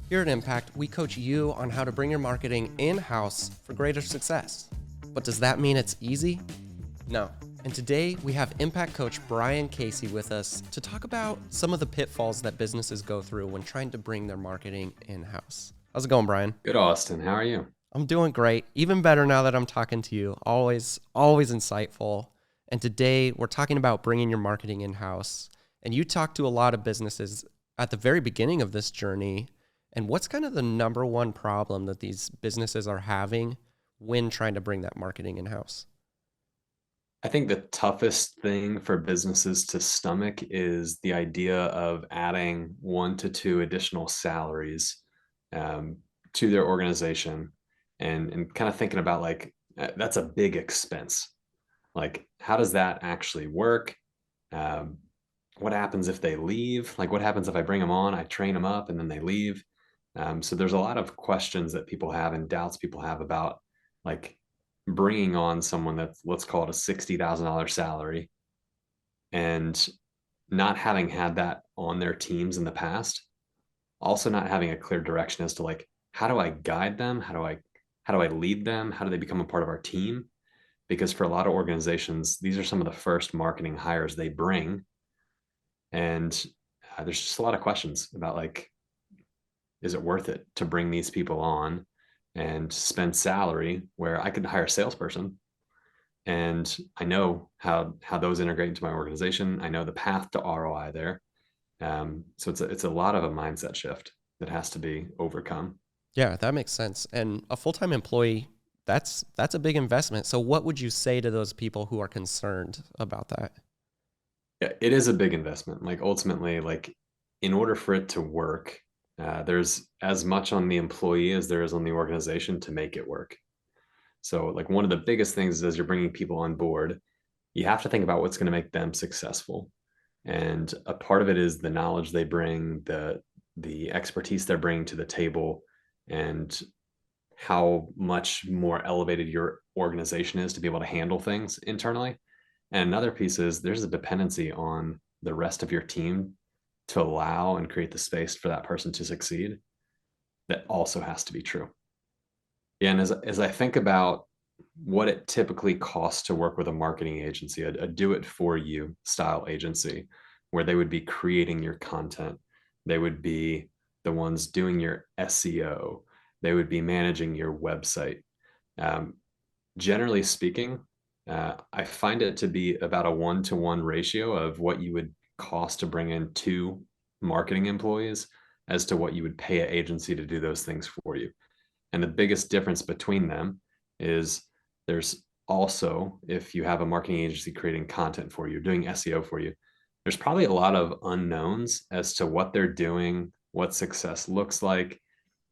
Here at Impact, we coach you on how to bring your marketing in-house for greater success. But does that mean it's easy? No. And today we have Impact coach Brian Casey with us to talk about some of the pitfalls that businesses go through when trying to bring their marketing in-house. How's it going, Brian? Good, Austin. How are you? I'm doing great. Even better now that I'm talking to you. Always insightful. And today we're talking about bringing your marketing in-house. And you talk to a lot of businesses at the very beginning of this journey. And what's kind of the number one problem that these businesses are having when trying to bring that marketing in-house? I think the toughest thing for businesses to stomach is the idea of adding 1 to 2 additional salaries um, to their organization and kind of thinking about that's a big expense. Like, how does that actually work? Um, what happens if they leave? Like, what happens if I bring them on, I train them up, and then they leave? So there's a lot of questions that people have and doubts people have about like bringing on someone that's, let's call it a $60,000 salary, and not having had that on their teams in the past. Also not having a clear direction as to like, how do I guide them? How do I lead them? How do they become a part of our team? Because for a lot of organizations, these are some of the first marketing hires they bring. And there's just a lot of questions about like, is it worth it to bring these people on and spend salary where I could hire a salesperson and I know how those integrate into my organization. I know the path to ROI there. So it's a lot of a mindset shift that has to be overcome. Yeah, that makes sense. And a full-time employee, that's a big investment. So what would you say to those people who are concerned about that? Yeah, it is a big investment. Like ultimately, like in order for it to work, there's as much on the employee as there is on the organization to make it work. So like one of the biggest things is as you're bringing people on board, you have to think about what's going to make them successful. And a part of it is the knowledge they bring, the expertise they're bringing to the table, and how much more elevated your organization is to be able to handle things internally. And another piece is there's a dependency on the rest of your team to allow and create the space for that person to succeed. That also has to be true. Yeah, and as I think about what it typically costs to work with a marketing agency, a do it for you style agency, where they would be creating your content, they would be the ones doing your SEO, they would be managing your website. Um, Generally speaking, I find it to be about a 1 to 1 ratio of what you would cost to bring in 2 marketing employees as to what you would pay an agency to do those things for you. And the biggest difference between them is there's also, if you have a marketing agency creating content for you, doing SEO for you, there's probably a lot of unknowns as to what they're doing, what success looks like.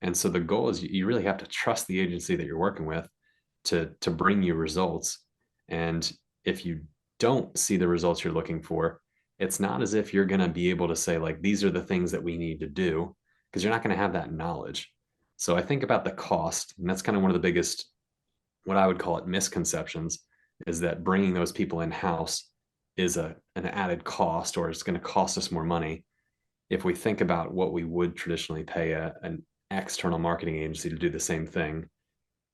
And so the goal is you really have to trust the agency that you're working with to bring you results. And if you don't see the results you're looking for, it's not as if you're going to be able to say like, these are the things that we need to do, because you're not going to have that knowledge. So I think about the cost, and that's kind of one of the biggest, what I would call it, misconceptions, is that bringing those people in house is an added cost, or it's going to cost us more money. If we think about what we would traditionally pay an external marketing agency to do the same thing,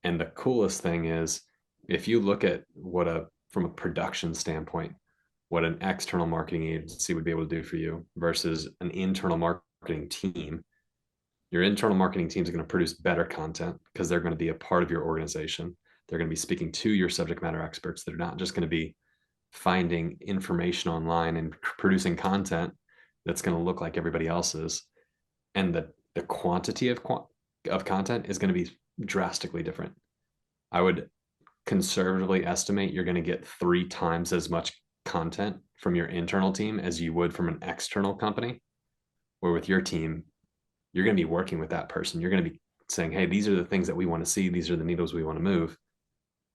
and the coolest thing is, if you look at from a production standpoint, what an external marketing agency would be able to do for you versus an internal marketing team, your internal marketing team is going to produce better content because they're going to be a part of your organization. They're going to be speaking to your subject matter experts. They're not just going to be finding information online and producing content that's going to look like everybody else's. And the quantity of content is going to be drastically different. I would conservatively estimate you're going to get 3 times as much content from your internal team as you would from an external company. Where with your team, you're going to be working with that person. You're going to be saying, hey, these are the things that we want to see. These are the needles we want to move.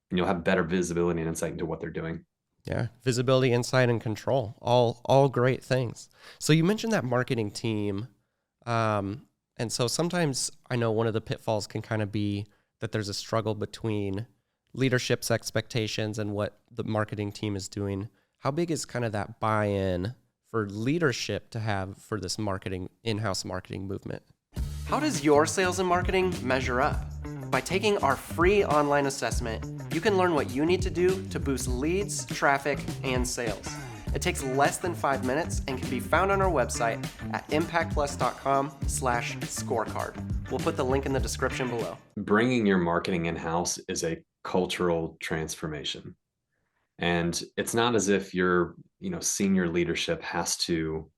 And you'll have better visibility and insight into what they're doing. Yeah, visibility, insight, and control, all great things. So you mentioned that marketing team, and so sometimes I know one of the pitfalls can kind of be that there's a struggle between leadership's expectations and what the marketing team is doing. How big is kind of that buy-in for leadership to have for this marketing in-house marketing movement? How does your sales and marketing measure up? By taking our free online assessment, you can learn what you need to do to boost leads, traffic, and sales. It takes less than 5 minutes and can be found on our website at impactplus.com/scorecard. We'll put the link in the description below. Bringing your marketing in-house is a cultural transformation. And it's not as if your, senior leadership has to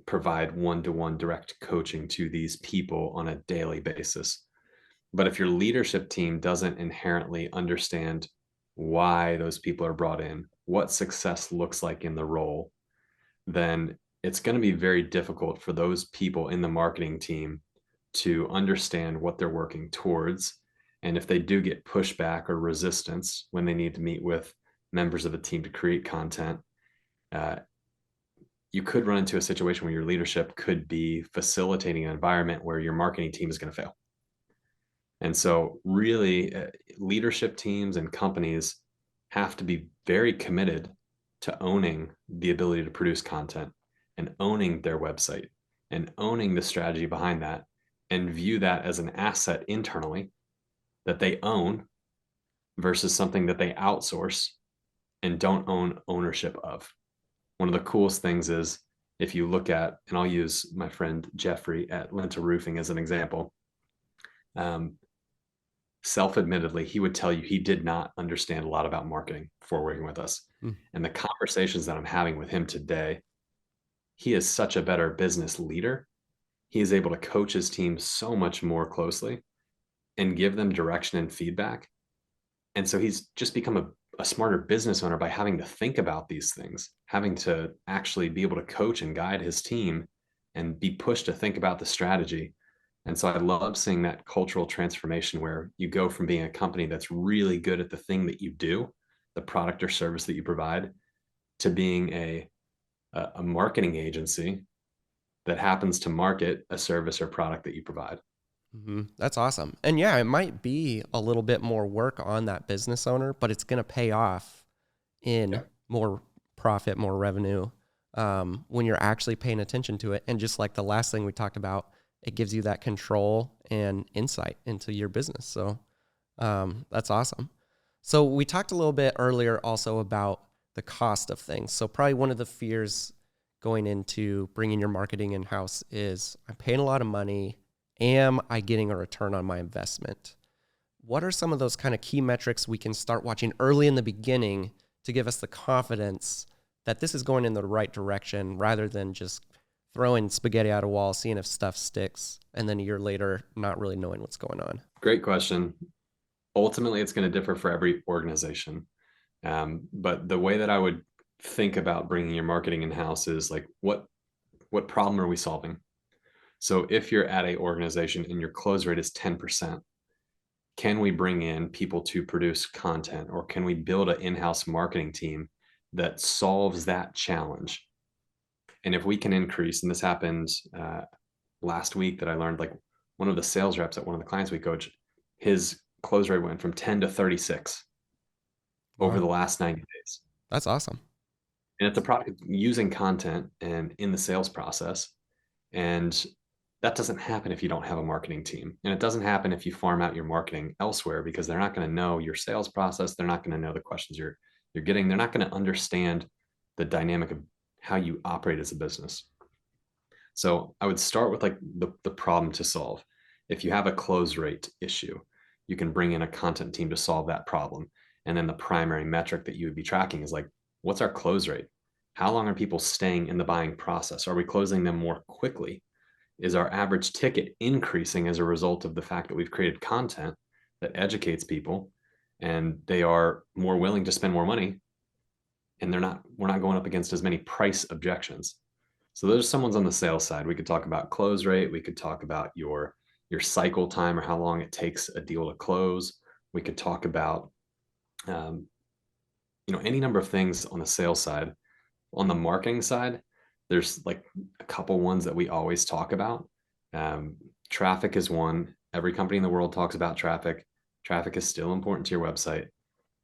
provide one-to-one direct coaching to these people on a daily basis. But if your leadership team doesn't inherently understand why those people are brought in, what success looks like in the role, then it's going to be very difficult for those people in the marketing team to understand what they're working towards. And if they do get pushback or resistance when they need to meet with members of a team to create content, you could run into a situation where your leadership could be facilitating an environment where your marketing team is going to fail. And so really, leadership teams and companies have to be very committed to owning the ability to produce content and owning their website and owning the strategy behind that, and view that as an asset internally that they own versus something that they outsource and don't own ownership of. One of the coolest things is if you look at, and I'll use my friend Jeffrey at Lenta Roofing as an example. Self-admittedly, he would tell you he did not understand a lot about marketing before working with us. And the conversations that I'm having with him today, he is such a better business leader. He is able to coach his team so much more closely and give them direction and feedback. And so he's just become a smarter business owner by having to think about these things, having to actually be able to coach and guide his team and be pushed to think about the strategy. And so I love seeing that cultural transformation where you go from being a company that's really good at the thing that you do, the product or service that you provide, to being a marketing agency that happens to market a service or product that you provide. That's awesome. And yeah, it might be a little bit more work on that business owner, but it's going to pay off in more profit, more revenue, when you're actually paying attention to it. And just like the last thing we talked about, it gives you that control and insight into your business. So that's awesome. So we talked a little bit earlier also about the cost of things. So probably one of the fears going into bringing your marketing in-house is I'm paying a lot of money. Am I getting a return on my investment? What are some of those kind of key metrics we can start watching early in the beginning to give us the confidence that this is going in the right direction rather than just throwing spaghetti at a wall, seeing if stuff sticks, and then a year later, not really knowing what's going on? Great question. Ultimately, it's going to differ for every organization. But the way that I would think about bringing your marketing in-house is like, what problem are we solving? So if you're at a organization and your close rate is 10%, can we bring in people to produce content, or can we build an in-house marketing team that solves that challenge? And if we can increase, and this happened last week that I learned, like one of the sales reps at one of the clients we coach, his close rate went from 10 to 36 over the last 90 days. That's awesome. And it's a product using content and in the sales process. And that doesn't happen if you don't have a marketing team. And it doesn't happen if you farm out your marketing elsewhere, because they're not going to know your sales process. They're not going to know the questions you're getting. They're not going to understand the dynamic of how you operate as a business. So I would start with like the problem to solve. If you have a close rate issue, you can bring in a content team to solve that problem. And then the primary metric that you would be tracking is like, what's our close rate? How long are people staying in the buying process? Are we closing them more quickly? Is our average ticket increasing as a result of the fact that we've created content that educates people and they are more willing to spend more money, and we're not going up against as many price objections? So those are some ones on the sales side. We could talk about close rate. We could talk about your cycle time, or how long it takes a deal to close. We could talk about, any number of things on the sales side. On the marketing side, there's like a couple ones that we always talk about. Traffic is one. Every company in the world talks about traffic. Traffic is still important to your website.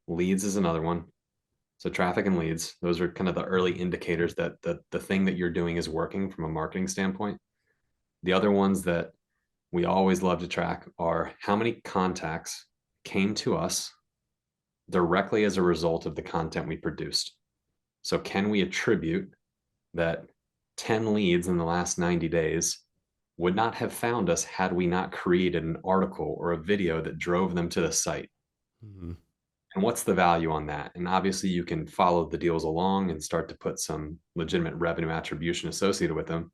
Leads is another one. So traffic and leads, those are kind of the early indicators that the thing that you're doing is working from a marketing standpoint. The other ones that we always love to track are how many contacts came to us directly as a result of the content we produced. So can we attribute that 10 leads in the last 90 days would not have found us had we not created an article or a video that drove them to the site? Mhm. And what's the value on that? And obviously you can follow the deals along and start to put some legitimate revenue attribution associated with them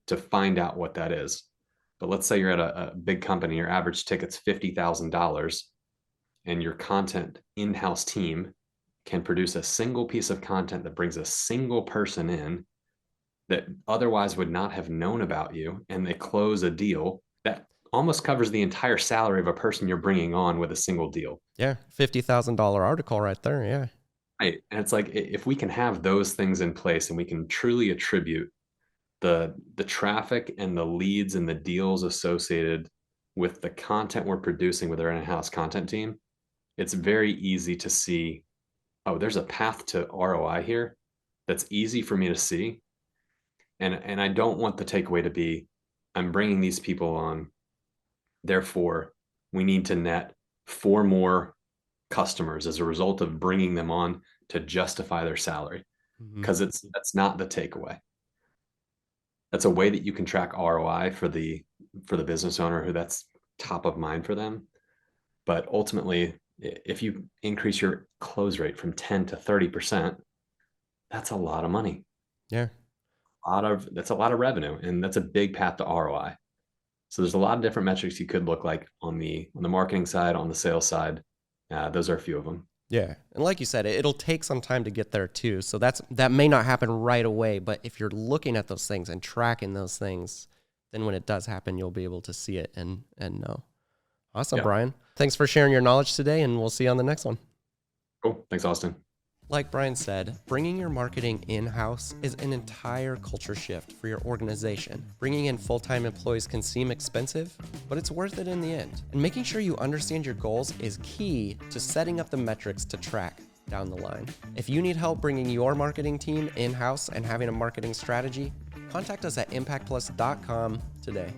to find out what that is. But let's say you're at a big company, your average ticket's $50,000, and your content in-house team can produce a single piece of content that brings a single person in that otherwise would not have known about you, and they close a deal that almost covers the entire salary of a person you're bringing on with a single deal. Yeah, $50,000 article right there. Yeah. Right. And it's like, if we can have those things in place and we can truly attribute the traffic and the leads and the deals associated with the content we're producing with our in-house content team, it's very easy to see, oh, there's a path to ROI here that's easy for me to see. And I don't want the takeaway to be, I'm bringing these people on, therefore we need to net 4 more customers as a result of bringing them on to justify their salary, because that's not the takeaway. That's a way that you can track ROI for the business owner who that's top of mind for them. But ultimately, if you increase your close rate from 10 to 30%, that's a lot of money. Yeah. That's a lot of revenue, and that's a big path to ROI. So there's a lot of different metrics you could look like on the marketing side, on the sales side. Those are a few of them. Yeah. And like you said, it'll take some time to get there too. So that may not happen right away, but if you're looking at those things and tracking those things, then when it does happen, you'll be able to see it and know. Awesome, Yeah. Brian. Thanks for sharing your knowledge today, and we'll see you on the next one. Cool. Thanks, Austin. Like Brian said, bringing your marketing in-house is an entire culture shift for your organization. Bringing in full-time employees can seem expensive, but it's worth it in the end. And making sure you understand your goals is key to setting up the metrics to track down the line. If you need help bringing your marketing team in-house and having a marketing strategy, contact us at impactplus.com today.